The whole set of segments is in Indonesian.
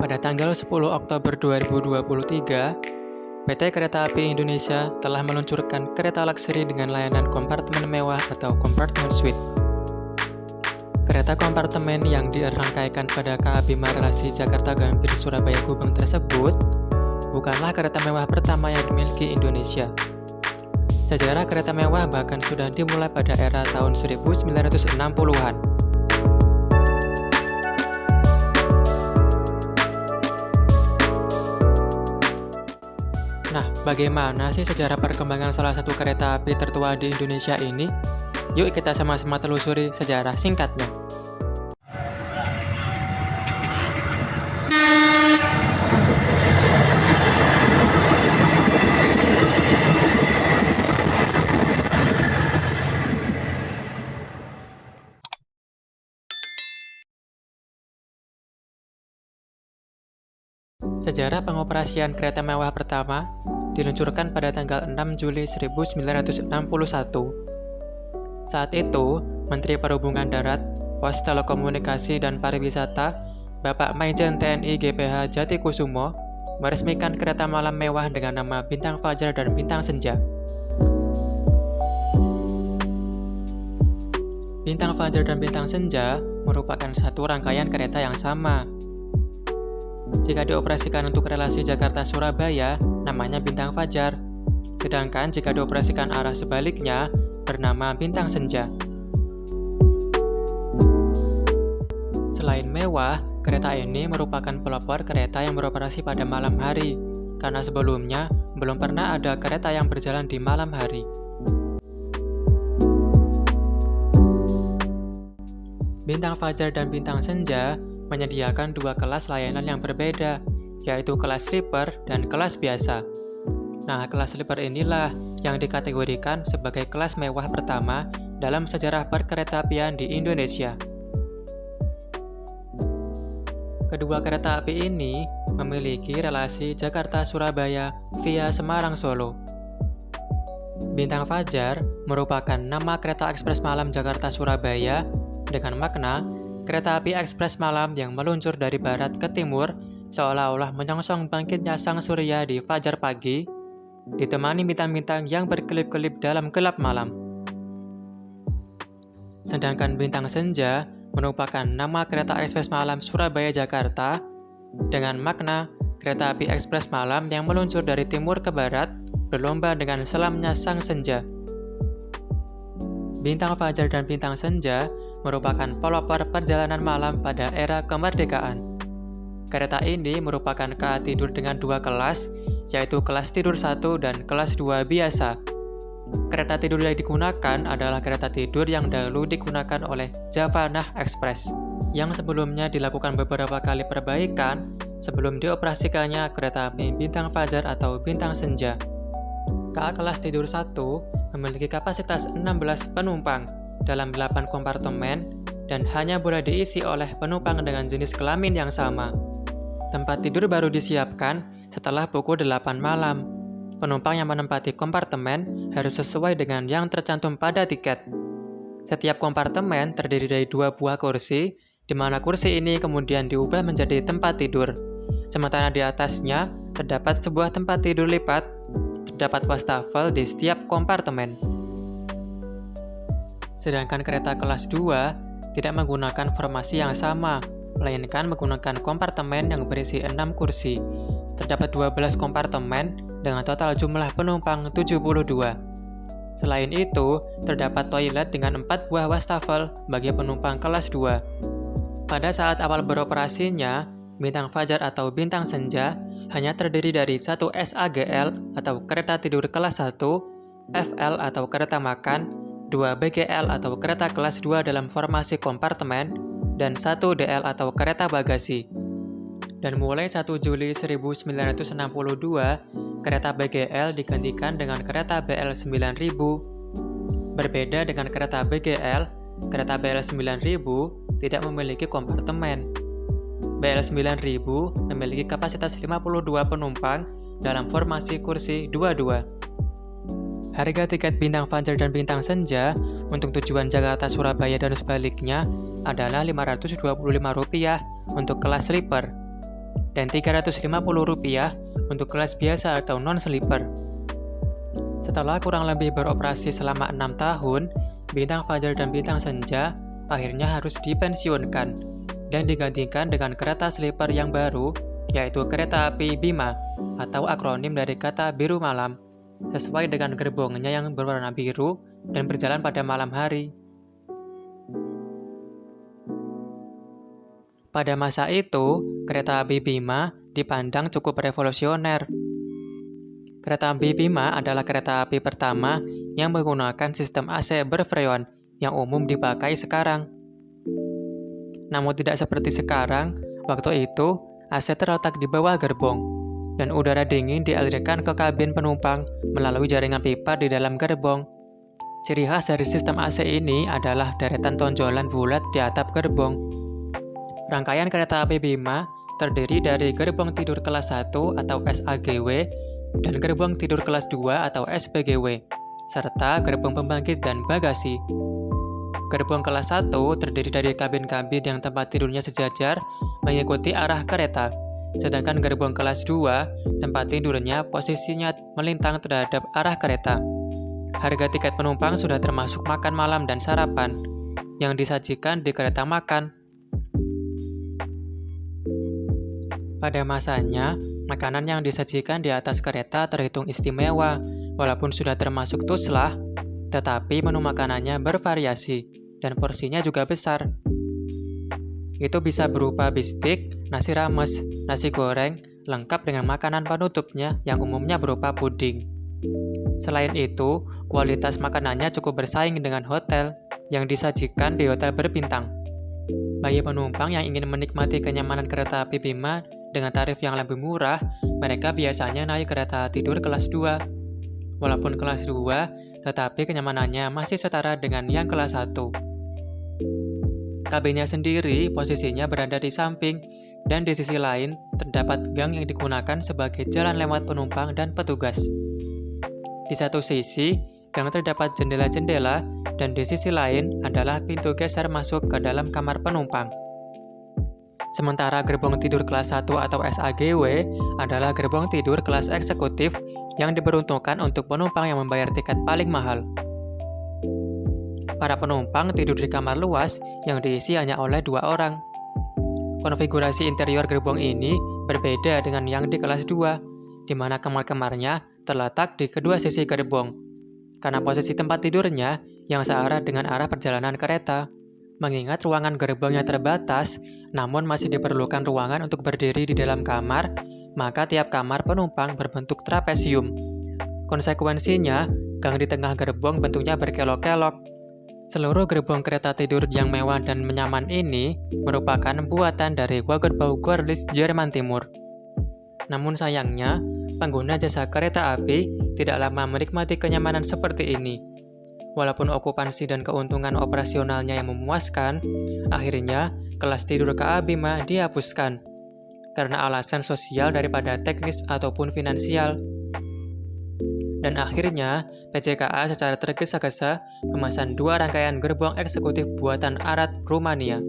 Pada tanggal 10 Oktober 2023, PT Kereta Api Indonesia telah meluncurkan kereta lakseri dengan layanan kompartemen mewah atau compartment suite. Kereta kompartemen yang dirangkaikan pada KA Bima Relasi Jakarta Gambir Surabaya Gubeng tersebut bukanlah kereta mewah pertama yang dimiliki Indonesia. Sejarah kereta mewah bahkan sudah dimulai pada era tahun 1960-an. Nah, bagaimana sih sejarah perkembangan salah satu kereta api tertua di Indonesia ini? Yuk kita sama-sama telusuri sejarah singkatnya. Sejarah pengoperasian kereta mewah pertama diluncurkan pada tanggal 6 Juli 1961. Saat itu, Menteri Perhubungan Darat, Pos Telekomunikasi dan Pariwisata, Bapak Maijen TNI GPH Jatikusumo, meresmikan kereta malam mewah dengan nama Bintang Fajar dan Bintang Senja. Bintang Fajar dan Bintang Senja merupakan satu rangkaian kereta yang sama. Jika dioperasikan untuk relasi Jakarta-Surabaya, namanya Bintang Fajar. Sedangkan jika dioperasikan arah sebaliknya, bernama Bintang Senja. Selain mewah, kereta ini merupakan pelopor kereta yang beroperasi pada malam hari, karena sebelumnya belum pernah ada kereta yang berjalan di malam hari. Bintang Fajar dan Bintang Senja menyediakan dua kelas layanan yang berbeda, yaitu kelas sleeper dan kelas biasa. Nah, kelas sleeper inilah yang dikategorikan sebagai kelas mewah pertama dalam sejarah perkeretaapian di Indonesia. Kedua kereta api ini memiliki relasi Jakarta-Surabaya via Semarang-Solo. Bintang Fajar merupakan nama kereta ekspres malam Jakarta-Surabaya dengan makna kereta api ekspres malam yang meluncur dari barat ke timur seolah-olah menyongsong bangkitnya sang surya di fajar pagi, ditemani bintang-bintang yang berkelip-kelip dalam gelap malam. Sedangkan Bintang Senja merupakan nama kereta ekspres malam Surabaya-Jakarta dengan makna kereta api ekspres malam yang meluncur dari timur ke barat berlomba dengan selamnya sang senja. Bintang Fajar dan Bintang Senja merupakan pelopor perjalanan malam pada era kemerdekaan. Kereta ini merupakan KA tidur dengan dua kelas, yaitu kelas tidur 1 dan kelas 2 biasa. Kereta tidur yang digunakan adalah kereta tidur yang dahulu digunakan oleh Javanah Express, yang sebelumnya dilakukan beberapa kali perbaikan sebelum dioperasikannya kereta api Bintang Fajar atau Bintang Senja. KA kelas tidur 1 memiliki kapasitas 16 penumpang dalam 8 kompartemen dan hanya boleh diisi oleh penumpang dengan jenis kelamin yang sama. Tempat tidur baru disiapkan setelah pukul 8 malam. Penumpang yang menempati kompartemen harus sesuai dengan yang tercantum pada tiket. Setiap kompartemen terdiri dari 2 buah kursi, di mana kursi ini kemudian diubah menjadi tempat tidur. Sementara di atasnya terdapat sebuah tempat tidur lipat, terdapat wastafel di setiap kompartemen. Sedangkan kereta kelas 2 tidak menggunakan formasi yang sama, melainkan menggunakan kompartemen yang berisi 6 kursi. Terdapat 12 kompartemen dengan total jumlah penumpang 72. Selain itu, terdapat toilet dengan 4 buah wastafel bagi penumpang kelas 2. Pada saat awal beroperasinya, Bintang Fajar atau Bintang Senja hanya terdiri dari 1 SAGL atau kereta tidur kelas 1, FL atau kereta makan, 2 BGL atau kereta kelas 2 dalam formasi kompartemen, dan 1 DL atau kereta bagasi. Dan mulai 1 Juli 1962, kereta BGL digantikan dengan kereta BL 9000. Berbeda dengan kereta BGL, kereta BL 9000 tidak memiliki kompartemen. BL 9000 memiliki kapasitas 52 penumpang dalam formasi kursi 22. Harga tiket Bintang Fajar dan Bintang Senja untuk tujuan Jakarta, Surabaya, dan sebaliknya adalah Rp525 untuk kelas sleeper. dan Rp350 untuk kelas biasa atau non-sleeper. Setelah kurang lebih beroperasi selama 6 tahun, Bintang Fajar dan Bintang Senja akhirnya harus dipensiunkan dan digantikan dengan kereta sleeper yang baru, yaitu Kereta Api Bima atau akronim dari kata biru malam, sesuai dengan gerbongnya yang berwarna biru dan berjalan pada malam hari. Pada masa itu, Kereta Api Bima dipandang cukup revolusioner. Kereta Api Bima adalah kereta api pertama yang menggunakan sistem AC berfreon yang umum dipakai sekarang. Namun tidak seperti sekarang, waktu itu AC terletak di bawah gerbong, dan udara dingin dialirkan ke kabin penumpang melalui jaringan pipa di dalam gerbong. Ciri khas dari sistem AC ini adalah deretan tonjolan bulat di atap gerbong. Rangkaian kereta api Bima terdiri dari gerbong tidur kelas 1 atau SAGW dan gerbong tidur kelas 2 atau SPGW, serta gerbong pembangkit dan bagasi. Gerbong kelas 1 terdiri dari kabin-kabin yang tempat tidurnya sejajar mengikuti arah kereta, sedangkan gerbong kelas 2 tempat tidurnya posisinya melintang terhadap arah kereta. Harga tiket penumpang sudah termasuk makan malam dan sarapan yang disajikan di kereta makan. Pada masanya, makanan yang disajikan di atas kereta terhitung istimewa, walaupun sudah termasuk tuslah, tetapi menu makanannya bervariasi, dan porsinya juga besar. Itu bisa berupa bistik, nasi rames, nasi goreng, lengkap dengan makanan penutupnya yang umumnya berupa puding. Selain itu, kualitas makanannya cukup bersaing dengan hotel yang disajikan di hotel berbintang. Bagi penumpang yang ingin menikmati kenyamanan kereta api Bima dengan tarif yang lebih murah, mereka biasanya naik kereta tidur kelas 2. Walaupun kelas 2, tetapi kenyamanannya masih setara dengan yang kelas 1. Kabinnya sendiri posisinya berada di samping, dan di sisi lain terdapat gang yang digunakan sebagai jalan lewat penumpang dan petugas. Di satu sisi, gang terdapat jendela-jendela, dan di sisi lain adalah pintu geser masuk ke dalam kamar penumpang. Sementara gerbong tidur kelas 1 atau SAGW adalah gerbong tidur kelas eksekutif yang diperuntukkan untuk penumpang yang membayar tiket paling mahal. Para penumpang tidur di kamar luas yang diisi hanya oleh 2 orang. Konfigurasi interior gerbong ini berbeda dengan yang di kelas 2, di mana kamar-kamarnya terletak di kedua sisi gerbong, karena posisi tempat tidurnya yang searah dengan arah perjalanan kereta. Mengingat ruangan gerbongnya terbatas, namun masih diperlukan ruangan untuk berdiri di dalam kamar, maka tiap kamar penumpang berbentuk trapesium. Konsekuensinya, gang di tengah gerbong bentuknya berkelok-kelok. Seluruh gerbong kereta tidur yang mewah dan nyaman ini merupakan buatan dari Wagenbau Görlitz, Jerman Timur. Namun sayangnya, pengguna jasa kereta api tidak lama menikmati kenyamanan seperti ini. Walaupun okupansi dan keuntungan operasionalnya yang memuaskan, akhirnya kelas tidur KA Bima dihapuskan karena alasan sosial daripada teknis ataupun finansial. Dan akhirnya, PT KA secara tergesa-gesa memasang 2 rangkaian gerbong eksekutif buatan Arad, Rumania.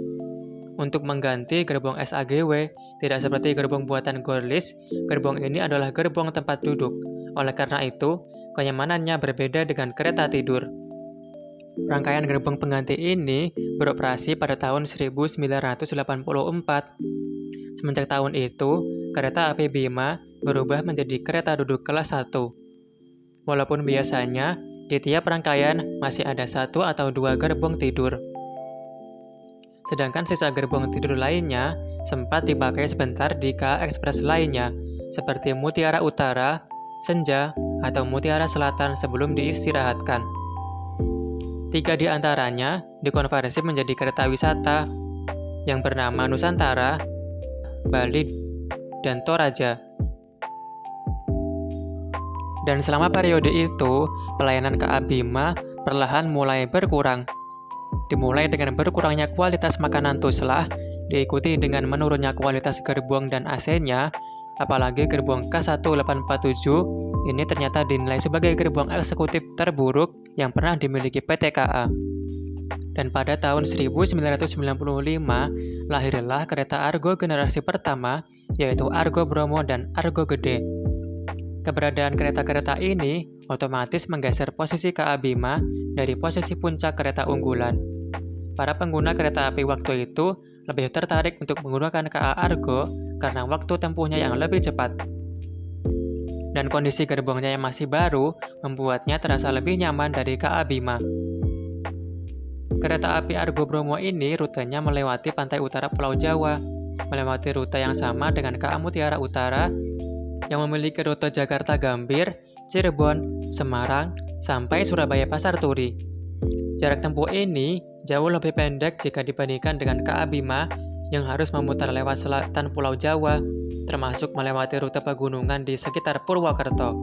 Untuk mengganti gerbong SAGW, tidak seperti gerbong buatan Görlitz, gerbong ini adalah gerbong tempat duduk. Oleh karena itu, kenyamanannya berbeda dengan kereta tidur. Rangkaian gerbong pengganti ini beroperasi pada tahun 1984. Semenjak tahun itu, kereta api Bima berubah menjadi kereta duduk kelas 1. Walaupun biasanya, di tiap rangkaian masih ada 1 atau 2 gerbong tidur. Sedangkan sisa gerbong tidur lainnya sempat dipakai sebentar di KA Express lainnya, seperti Mutiara Utara, Senja, atau Mutiara Selatan sebelum diistirahatkan. 3 di antaranya dikonversi menjadi kereta wisata yang bernama Nusantara, Bali, dan Toraja. Dan selama periode itu, pelayanan KA Bima perlahan mulai berkurang. Dimulai dengan berkurangnya kualitas makanan tuslah, diikuti dengan menurunnya kualitas gerbong dan AC-nya, apalagi gerbong K1847 ini ternyata dinilai sebagai gerbong eksekutif terburuk yang pernah dimiliki PT KA. Dan pada tahun 1995, lahirlah kereta Argo generasi pertama yaitu Argo Bromo dan Argo Gede. Keberadaan kereta-kereta ini otomatis menggeser posisi KA Bima dari posisi puncak kereta unggulan. Para pengguna kereta api waktu itu lebih tertarik untuk menggunakan KA Argo karena waktu tempuhnya yang lebih cepat. Dan kondisi gerbongnya yang masih baru membuatnya terasa lebih nyaman dari KA Bima. Kereta api Argo Bromo ini rutenya melewati pantai utara Pulau Jawa, melewati rute yang sama dengan KA Mutiara Utara yang memiliki rute Jakarta Gambir, Cirebon, Semarang, sampai Surabaya Pasar Turi. Jarak tempuh ini jauh lebih pendek jika dibandingkan dengan KA Bima yang harus memutar lewat selatan Pulau Jawa, termasuk melewati rute pegunungan di sekitar Purwokerto.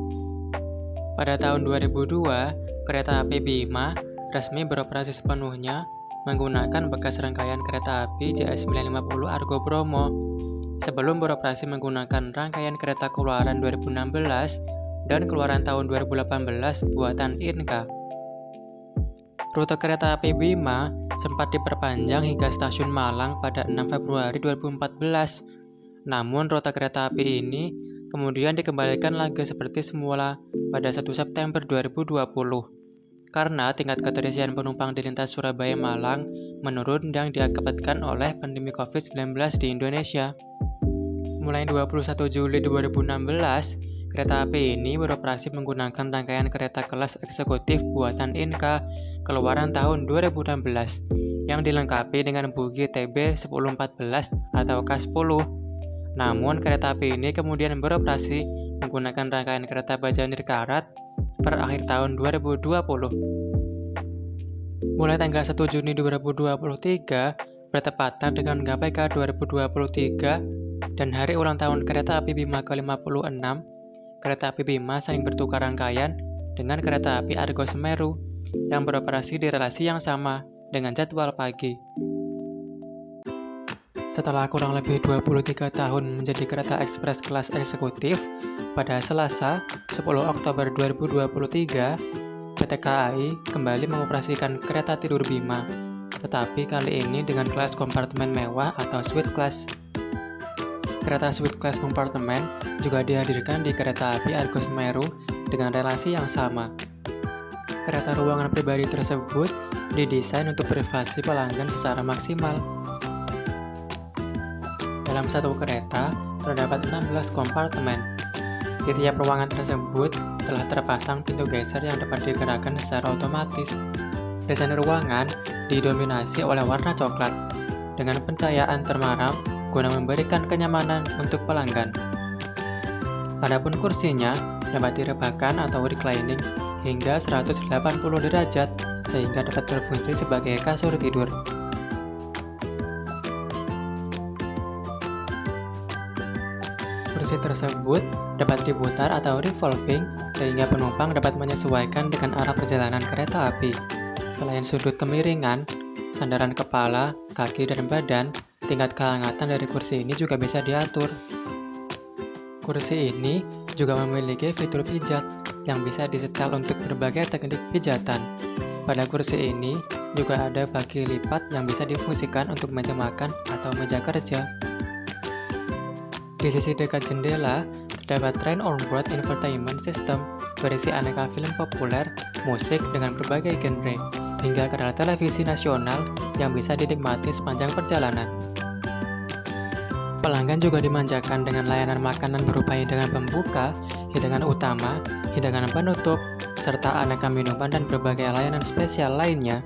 Pada tahun 2002, kereta api Bima resmi beroperasi sepenuhnya menggunakan bekas rangkaian kereta api JS950 Argo Bromo sebelum beroperasi menggunakan rangkaian kereta keluaran 2016 dan keluaran tahun 2018 buatan Inka. Rute kereta api Bima sempat diperpanjang hingga stasiun Malang pada 6 Februari 2014. Namun rute kereta api ini kemudian dikembalikan lagi seperti semula pada 1 September 2020. Karena tingkat keterisian penumpang di lintas Surabaya-Malang menurun yang diakibatkan oleh pandemi COVID-19 di Indonesia. Mulai 21 Juli 2016, kereta api ini beroperasi menggunakan rangkaian kereta kelas eksekutif buatan Inka keluaran tahun 2016 yang dilengkapi dengan bogi TB 1014 atau K10. Namun kereta api ini kemudian beroperasi menggunakan rangkaian kereta Bajanir Karat per akhir tahun 2020. Mulai tanggal 1 Juni 2023, bertepatan dengan GPK 2023 dan hari ulang tahun kereta api Bima ke-56, kereta api Bima saling bertukar rangkaian dengan kereta api Argo Semeru yang beroperasi di relasi yang sama dengan jadwal pagi. Setelah kurang lebih 23 tahun menjadi kereta ekspres kelas eksekutif, pada Selasa, 10 Oktober 2023, PT KAI kembali mengoperasikan kereta tidur Bima, tetapi kali ini dengan kelas kompartemen mewah atau suite class. Kereta suite class kompartemen juga dihadirkan di kereta api Argo Semeru dengan relasi yang sama. Kereta ruangan pribadi tersebut didesain untuk privasi pelanggan secara maksimal. Dalam satu kereta, terdapat 16 kompartemen. Di tiap ruangan tersebut telah terpasang pintu geser yang dapat digerakkan secara otomatis. Desain ruangan didominasi oleh warna coklat, dengan pencahayaan termaram guna memberikan kenyamanan untuk pelanggan. Adapun kursinya dapat direbahkan atau reclining hingga 180 derajat sehingga dapat berfungsi sebagai kasur tidur. Kursi tersebut dapat diputar atau revolving sehingga penumpang dapat menyesuaikan dengan arah perjalanan kereta api. Selain sudut kemiringan, sandaran kepala, kaki, dan badan, tingkat kehangatan dari kursi ini juga bisa diatur. Kursi ini juga memiliki fitur pijat yang bisa disetel untuk berbagai teknik pijatan. Pada kursi ini juga ada bagi lipat yang bisa difungsikan untuk meja makan atau meja kerja. Di sisi dekat jendela, terdapat Train Onboard Infotainment System berisi aneka film populer, musik dengan berbagai genre, hingga kanal televisi nasional yang bisa dinikmati sepanjang perjalanan. Pelanggan juga dimanjakan dengan layanan makanan berupa hidangan pembuka, hidangan utama, hidangan penutup, serta aneka minuman dan berbagai layanan spesial lainnya.